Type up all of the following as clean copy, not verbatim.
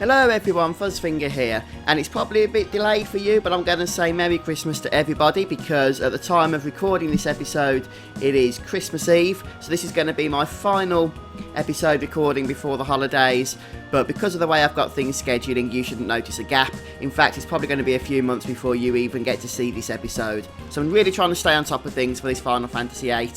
Hello everyone, Fuzzfinger here, and it's probably a bit delayed for you, but I'm going to say Merry Christmas to everybody because at the time of recording this episode it is Christmas Eve, so this is going to be my final episode recording before the holidays, but because of the way I've got things scheduling you shouldn't notice a gap. In fact, it's probably going to be a few months before you even get to see this episode, so I'm really trying to stay on top of things for this Final Fantasy VIII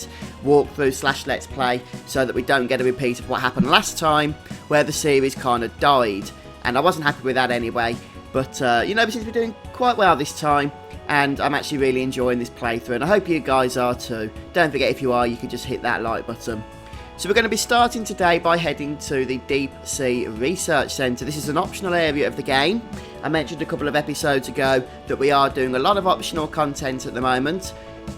walkthrough / let's play so that we don't get a repeat of what happened last time where the series kind of died. And I wasn't happy with that anyway, but you know, we seem to be doing quite well this time, and I'm actually really enjoying this playthrough, and I hope you guys are too. Don't forget, if you are, you can just hit that like button. So we're going to be starting today by heading to the Deep Sea Research Centre. This is an optional area of the game. I mentioned a couple of episodes ago that we are doing a lot of optional content at the moment.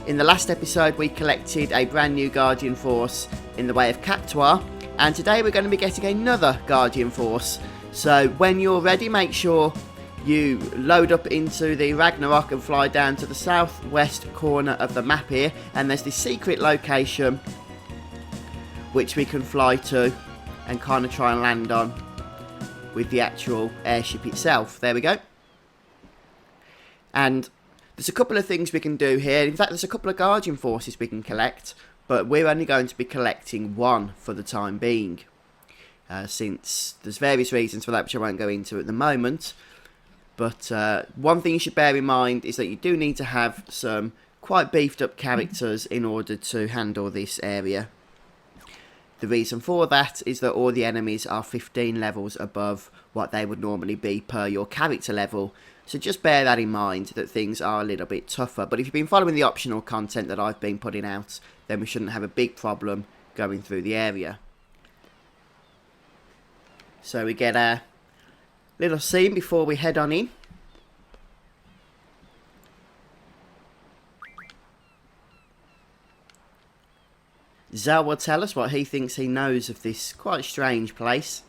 In the last episode we collected a brand new Guardian Force in the way of Cactuar, and today we're going to be getting another Guardian Force. So when you're ready, make sure you load up into the Ragnarok and fly down to the southwest corner of the map here, and there's this secret location which we can fly to and kind of try and land on with the actual airship itself. There we go. And there's a couple of things we can do here. In fact, there's a couple of Guardian Forces we can collect, but we're only going to be collecting one for the time being. Since there's various reasons for that which I won't go into at the moment, but one thing you should bear in mind is that you do need to have some quite beefed up characters in order to handle this area. The reason for that is that all the enemies are 15 levels above what they would normally be per your character level, so just bear that in mind, that things are a little bit tougher. But if you've been following the optional content that I've been putting out, then we shouldn't have a big problem going through the area. So we get a little scene before we head on in. Zell will tell us what he thinks he knows of this quite strange place.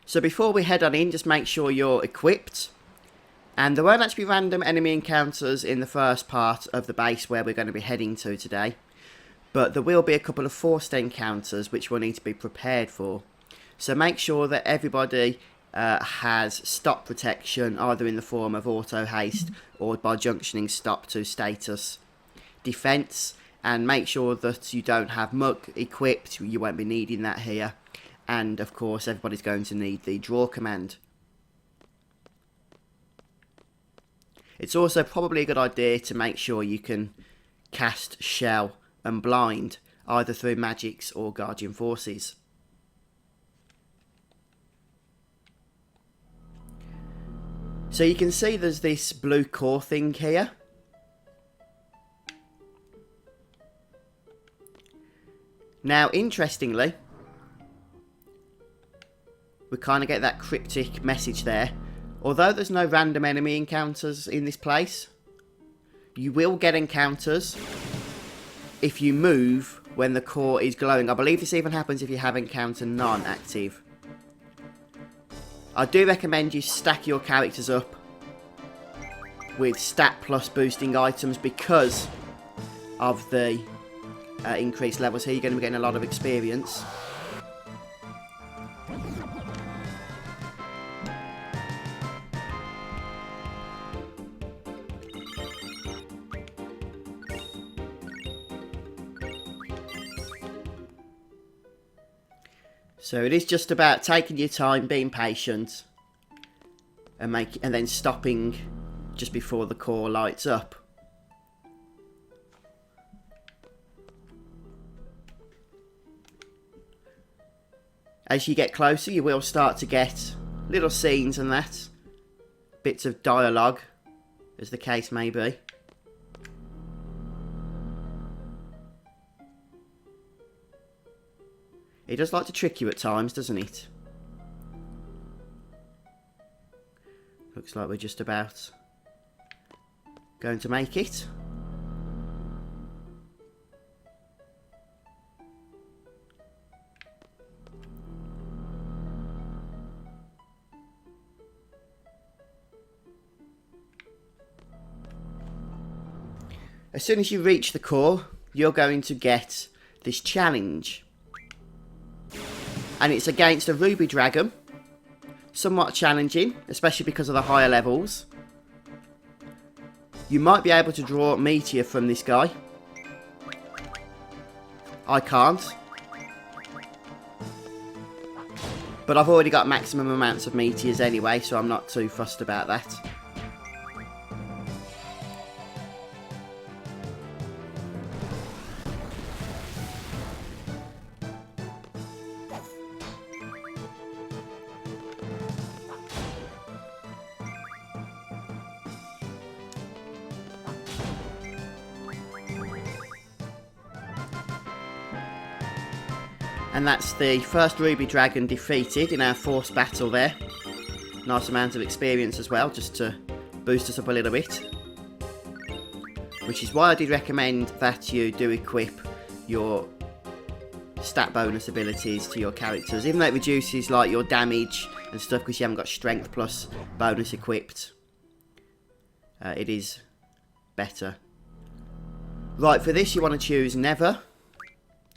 So before we head on in, just make sure you're equipped. And there won't actually be random enemy encounters in the first part of the base where we're going to be heading to today. But there will be a couple of forced encounters which we'll need to be prepared for. So make sure that everybody has stop protection, either in the form of auto haste or by junctioning stop to status defense, and make sure that you don't have Mug equipped. You won't be needing that here, and of course everybody's going to need the draw command. It's also probably a good idea to make sure you can cast Shell and Blind either through magics or Guardian Forces. So you can see there's this blue core thing here. Now, interestingly, we kind of get that cryptic message there. Although there's no random enemy encounters in this place, you will get encounters if you move when the core is glowing. I believe this even happens if you have encounter none active. I do recommend you stack your characters up with stat plus boosting items because of the increased levels here. You're going to be getting a lot of experience. So it is just about taking your time, being patient, and then stopping just before the core lights up. As you get closer, you will start to get little scenes and that, bits of dialogue, as the case may be. It does like to trick you at times, doesn't it? Looks like we're just about going to make it. As soon as you reach the core, you're going to get this challenge. And it's against a ruby dragon. Somewhat challenging, especially because of the higher levels. You might be able to draw meteor from this guy. I can't. But I've already got maximum amounts of meteors anyway, so I'm not too fussed about that. And that's the first ruby dragon defeated in our forced battle there. Nice amount of experience as well, just to boost us up a little bit. Which is why I did recommend that you do equip your stat bonus abilities to your characters. Even though it reduces like your damage and stuff because you haven't got strength plus bonus equipped. It is better. Right, for this you want to choose Never.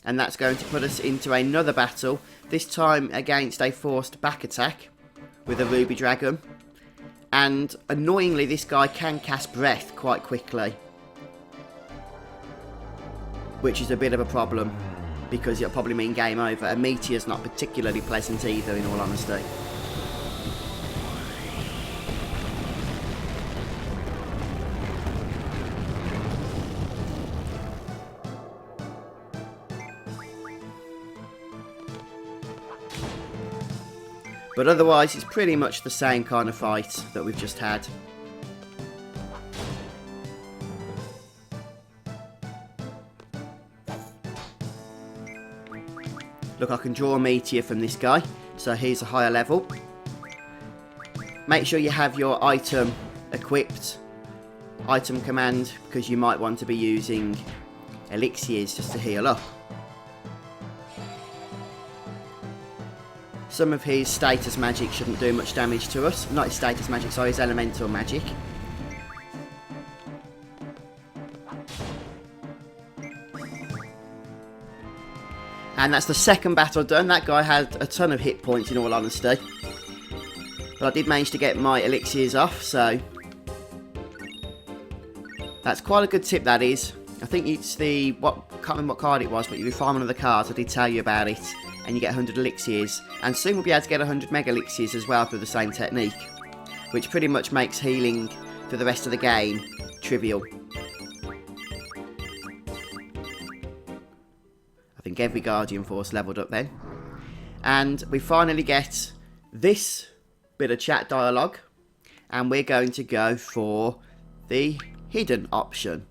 And that's going to put us into another battle, this time against a forced back attack with a ruby dragon. And annoyingly, this guy can cast breath quite quickly, which is a bit of a problem because it'll probably mean game over. A meteor's not particularly pleasant either, in all honesty. But otherwise, it's pretty much the same kind of fight that we've just had. Look, I can draw a meteor from this guy, so here's a higher level. Make sure you have your item equipped, item command, because you might want to be using elixirs just to heal up. Some of his status magic shouldn't do much damage to us. Not his status magic, sorry, his elemental magic. And that's the second battle done. That guy had a ton of hit points, in all honesty. But I did manage to get my elixirs off, so that's quite a good tip, that is. I think it's the, can't remember what card it was, but you refine one of the cards. I did tell you about it. And you get 100 elixirs, and soon we'll be able to get 100 mega elixirs as well through the same technique, which pretty much makes healing for the rest of the game trivial. I think every Guardian Force leveled up then. And we finally get this bit of chat dialogue, and we're going to go for the hidden option.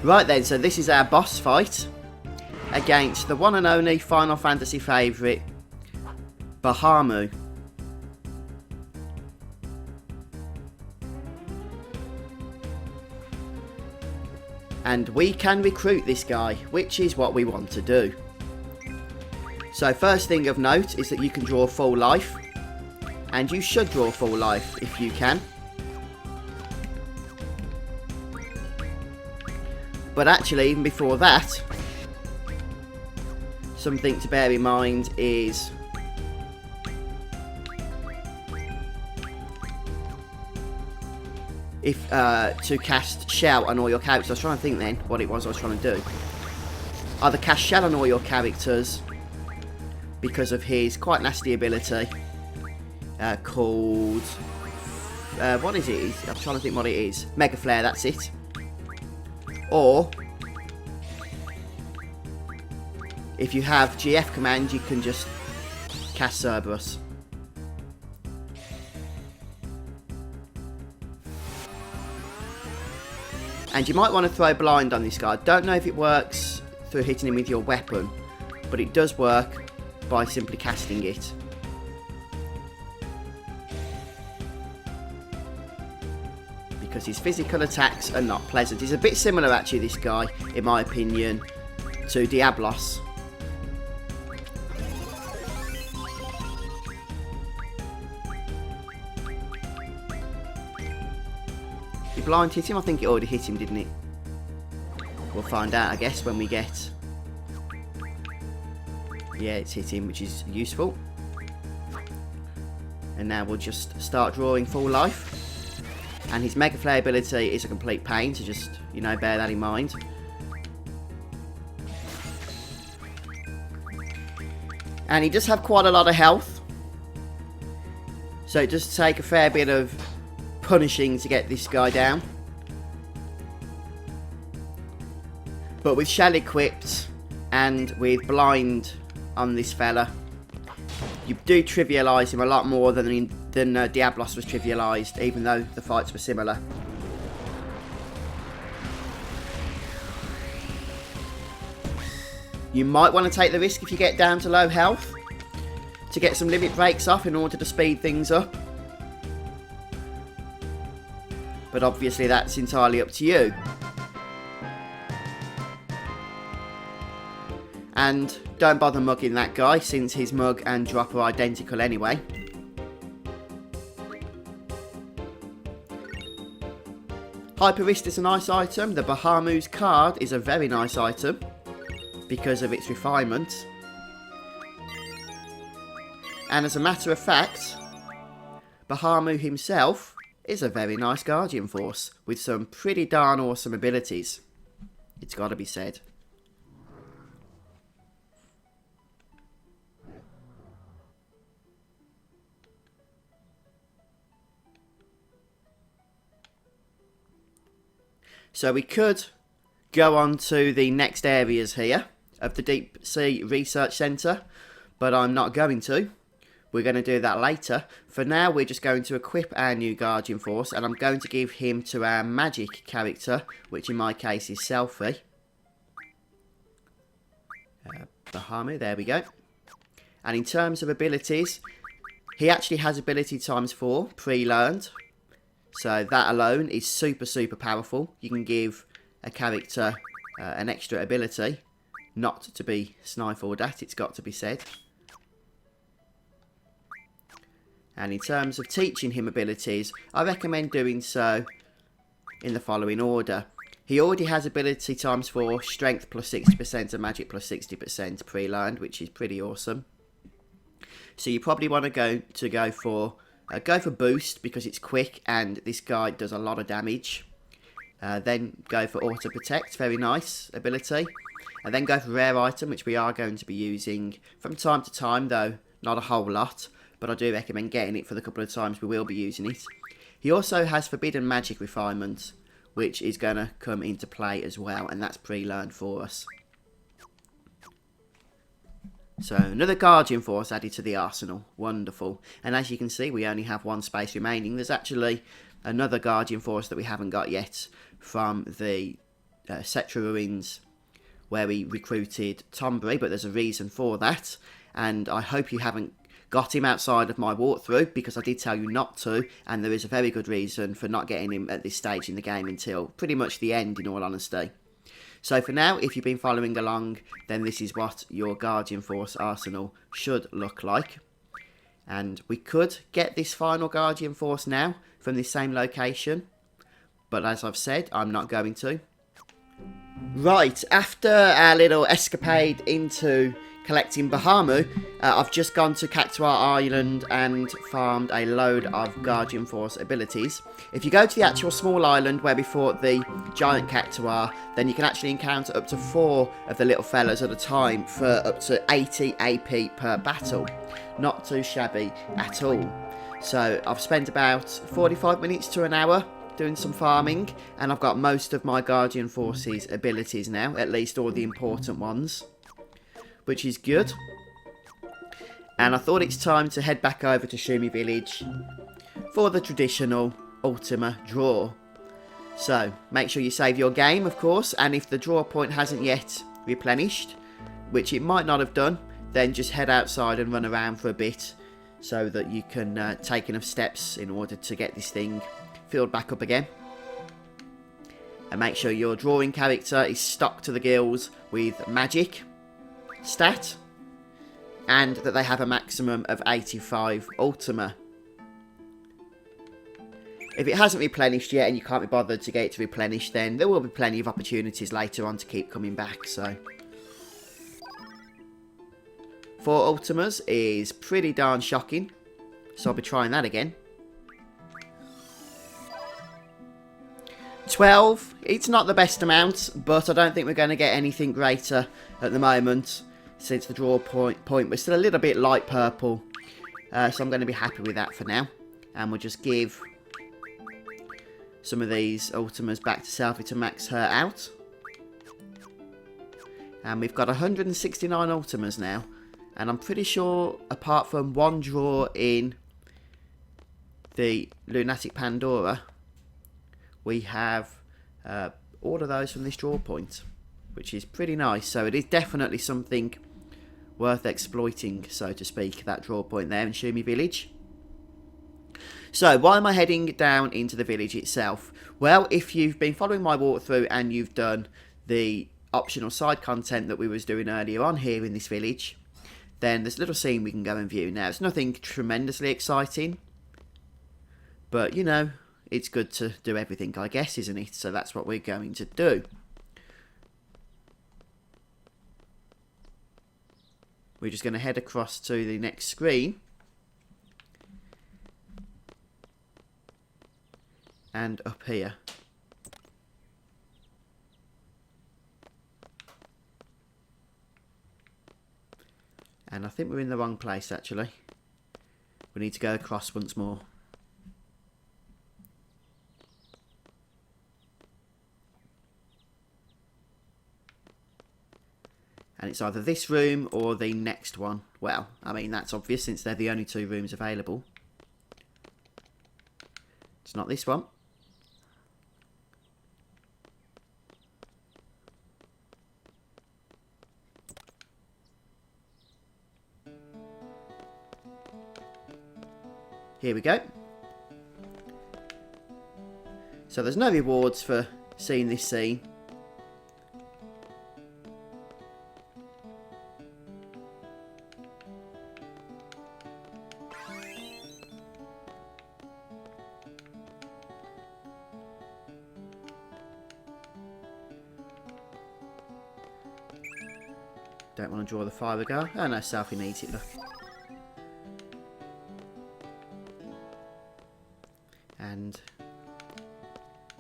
Right then, so this is our boss fight against the one and only Final Fantasy favourite, Bahamut. And we can recruit this guy, which is what we want to do. So first thing of note is that you can draw full life, and you should draw full life if you can. But actually, even before that, something to bear in mind is if to cast Shell on all your characters. I was trying to think then what it was I was trying to do. Either cast Shell on all your characters because of his quite nasty ability called what is it? I'm trying to think what it is. Mega Flare, that's it. Or if you have GF command, you can just cast Cerberus. And you might want to throw blind on this guy. I don't know if it works through hitting him with your weapon, but it does work by simply casting it. Because his physical attacks are not pleasant. He's a bit similar actually, this guy, in my opinion, to Diablos. Did blind hit him? I think it already hit him, didn't it? We'll find out, I guess, when we get... Yeah, it's hit him, which is useful. And now we'll just start drawing full life. And his Mega Flare ability is a complete pain, so just, you know, bear that in mind. And he does have quite a lot of health. So it does take a fair bit of punishing to get this guy down. But with Shell equipped and with blind on this fella, you do trivialise him a lot more than Diablos was trivialised, even though the fights were similar. You might want to take the risk if you get down to low health to get some limit breaks off in order to speed things up. But obviously that's entirely up to you. And don't bother mugging that guy, since his mug and drop are identical anyway. Hyperist is a nice item. The Bahamut card is a very nice item because of its refinement. And as a matter of fact, Bahamut himself is a very nice Guardian Force with some pretty darn awesome abilities. It's got to be said. So we could go on to the next areas here of the Deep Sea Research Centre, but I'm not going to. We're going to do that later. For now, we're just going to equip our new Guardian Force, and I'm going to give him to our magic character, which in my case is Selfie. Bahamut, there we go. And in terms of abilities, he actually has ability ×4, pre-learned. So that alone is super, super powerful. You can give a character an extra ability, not to be snifled at, it's got to be said. And in terms of teaching him abilities, I recommend doing so in the following order. He already has ability ×4, strength plus 60% and magic plus 60% pre-learned, which is pretty awesome. So you probably want to go for boost because it's quick and this guy does a lot of damage. Then go for auto protect, very nice ability. And then go for rare item, which we are going to be using from time to time, though not a whole lot. But I do recommend getting it for the couple of times we will be using it. He also has forbidden magic refinement, which is going to come into play as well, and that's pre-learned for us. So another Guardian Force added to the arsenal. Wonderful. And as you can see, we only have one space remaining. There's actually another Guardian Force that we haven't got yet from the Cetra Ruins, where we recruited Tombury, but there's a reason for that. And I hope you haven't got him outside of my walkthrough, because I did tell you not to, and there is a very good reason for not getting him at this stage in the game until pretty much the end, in all honesty. So for now, if you've been following along, then this is what your Guardian Force arsenal should look like. And we could get this final Guardian Force now from this same location, but as I've said, I'm not going to. Right, after our little escapade into collecting Bahamut, I've just gone to Cactuar Island and farmed a load of Guardian Force abilities. If you go to the actual small island where we fought the giant Cactuar, then you can actually encounter up to 4 of the little fellas at a time for up to 80 AP per battle. Not too shabby at all. So I've spent about 45 minutes to an hour doing some farming, and I've got most of my Guardian Force's abilities now, at least all the important ones, which is good. And I thought it's time to head back over to Shumi Village for the traditional Ultima Draw. So, make sure you save your game, of course, and if the draw point hasn't yet replenished, which it might not have done, then just head outside and run around for a bit so that you can take enough steps in order to get this thing filled back up again. And make sure your drawing character is stocked to the gills with magic stat, and that they have a maximum of 85 Ultima. If it hasn't replenished yet and you can't be bothered to get it to replenish, then there will be plenty of opportunities later on to keep coming back. So 4 Ultimas is pretty darn shocking, so I'll be trying that again. 12, it's not the best amount, but I don't think we're going to get anything greater at the moment, since the draw point was still a little bit light purple. So I'm going to be happy with that for now. And we'll just give some of these Ultimas back to Selfie to max her out. And we've got 169 Ultimas now. And I'm pretty sure, apart from one draw in the Lunatic Pandora, we have all of those from this draw point, which is pretty nice. So it is definitely something worth exploiting, so to speak, that draw point there in Shumi Village. So why am I heading down into the village itself? Well, if you've been following my walkthrough and you've done the optional side content that we was doing earlier on here in this village, then there's a little scene we can go and view. Now, it's nothing tremendously exciting, but, you know, it's good to do everything, I guess, isn't it? So that's what we're going to do. We're just going to head across to the next screen. And up here. And I think we're in the wrong place, actually. We need to go across once more. And it's either this room or the next one. Well, I mean, that's obvious since they're the only 2 rooms available. It's not this one. Here we go. So there's no rewards for seeing this scene. Don't want to draw the fire go. Oh no, Selfie needs it, look. And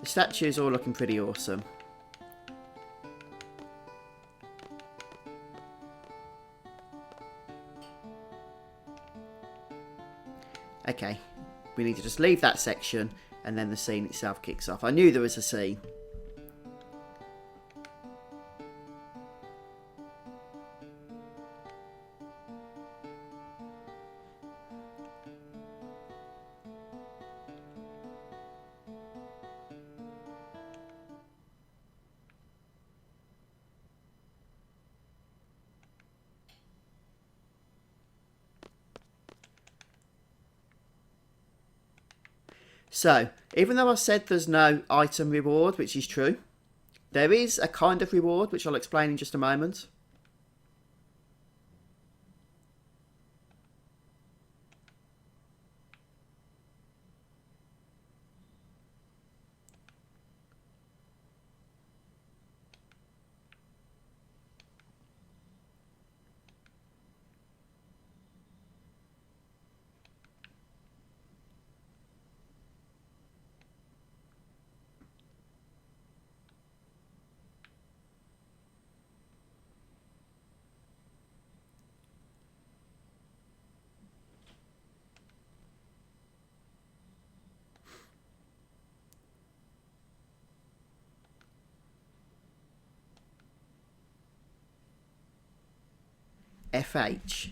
the statues all looking pretty awesome. Okay, we need to just leave that section and then the scene itself kicks off. I knew there was a scene. So, even though I've said there's no item reward, which is true, there is a kind of reward, which I'll explain in just a moment. FH.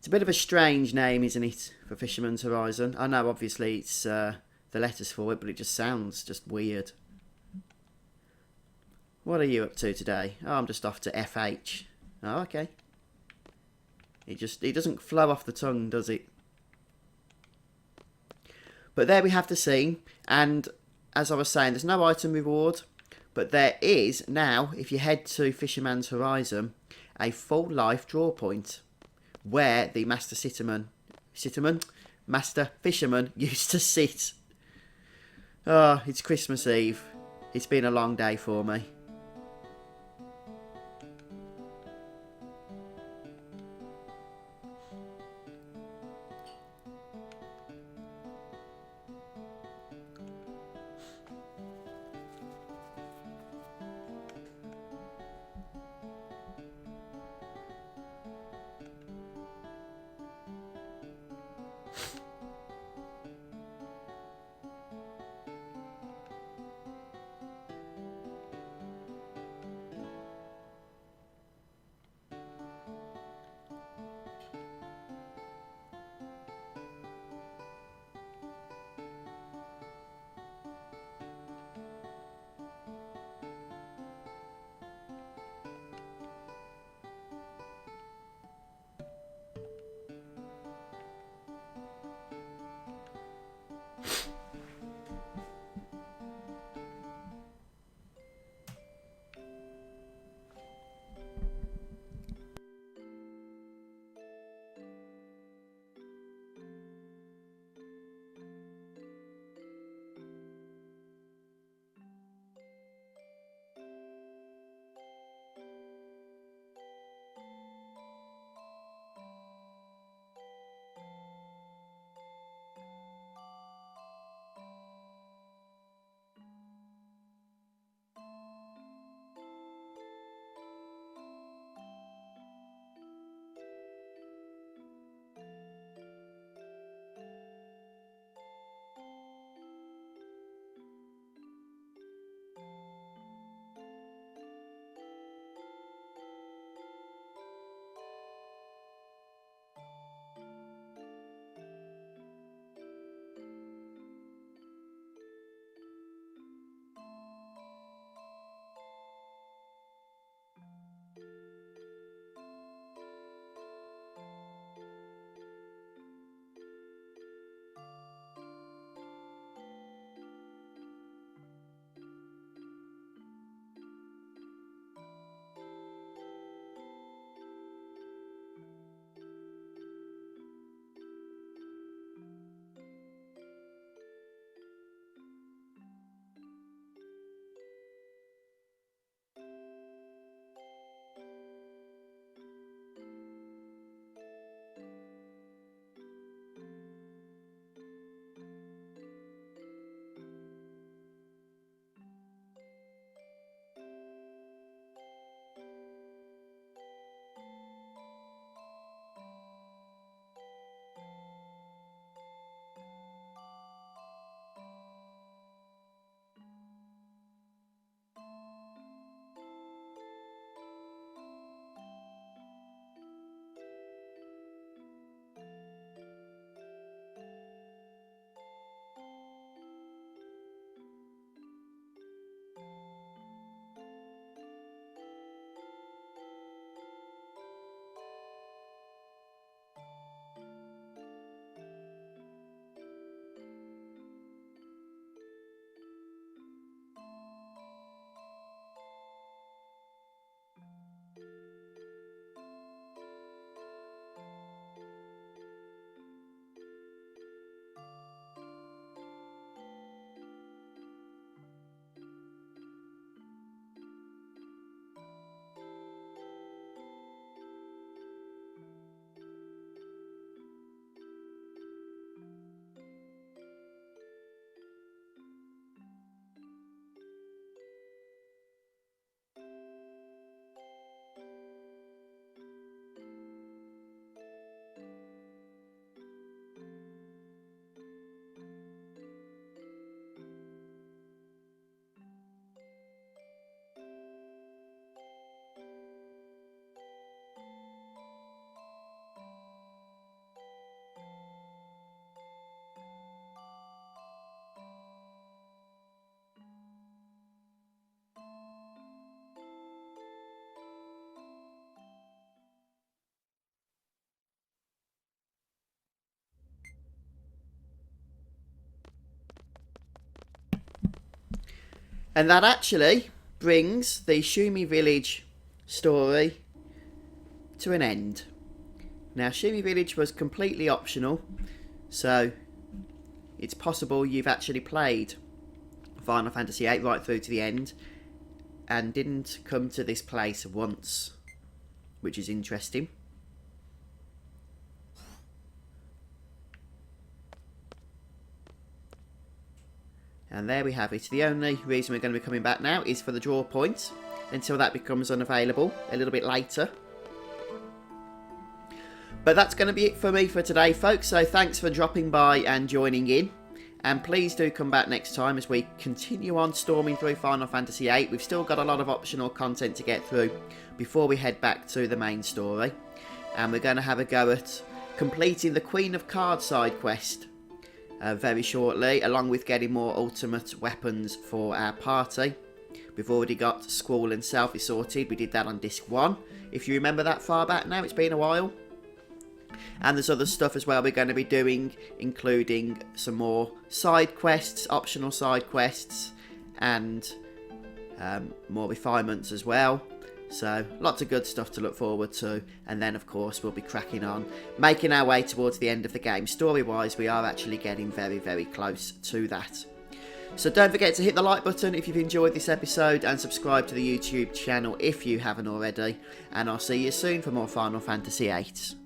It's a bit of a strange name, isn't it, for Fisherman's Horizon? I know, obviously, it's the letters for it, but it just sounds just weird. What are you up to today? Oh, I'm just off to FH. Oh, okay. It doesn't flow off the tongue, does it? But there we have the scene, and as I was saying, there's no item reward, but there is now, if you head to Fisherman's Horizon, a full life draw point where the Master Fisherman used to sit. Oh, it's Christmas Eve. It's been a long day for me. And that actually brings the Shumi Village story to an end. Now, Shumi Village was completely optional, so it's possible you've actually played Final Fantasy VIII right through to the end and didn't come to this place once, which is interesting. And there we have it. The only reason we're going to be coming back now is for the draw point, until that becomes unavailable a little bit later. But that's going to be it for me for today, folks. So thanks for dropping by and joining in. And please do come back next time as we continue on storming through Final Fantasy VIII. We've still got a lot of optional content to get through before we head back to the main story. And we're going to have a go at completing the Queen of Cards side quest very shortly, along with getting more ultimate weapons for our party. We've already got Squall and Selfie sorted. We did that on disc 1. If you remember that far back now, it's been a while. And there's other stuff as well we're going to be doing, including some more side quests, optional side quests, and more refinements as well. So lots of good stuff to look forward to. And then of course we'll be cracking on, making our way towards the end of the game. Story wise, we are actually getting very, very close to that. So don't forget to hit the like button if you've enjoyed this episode, and subscribe to the YouTube channel if you haven't already. And I'll see you soon for more Final Fantasy VIII.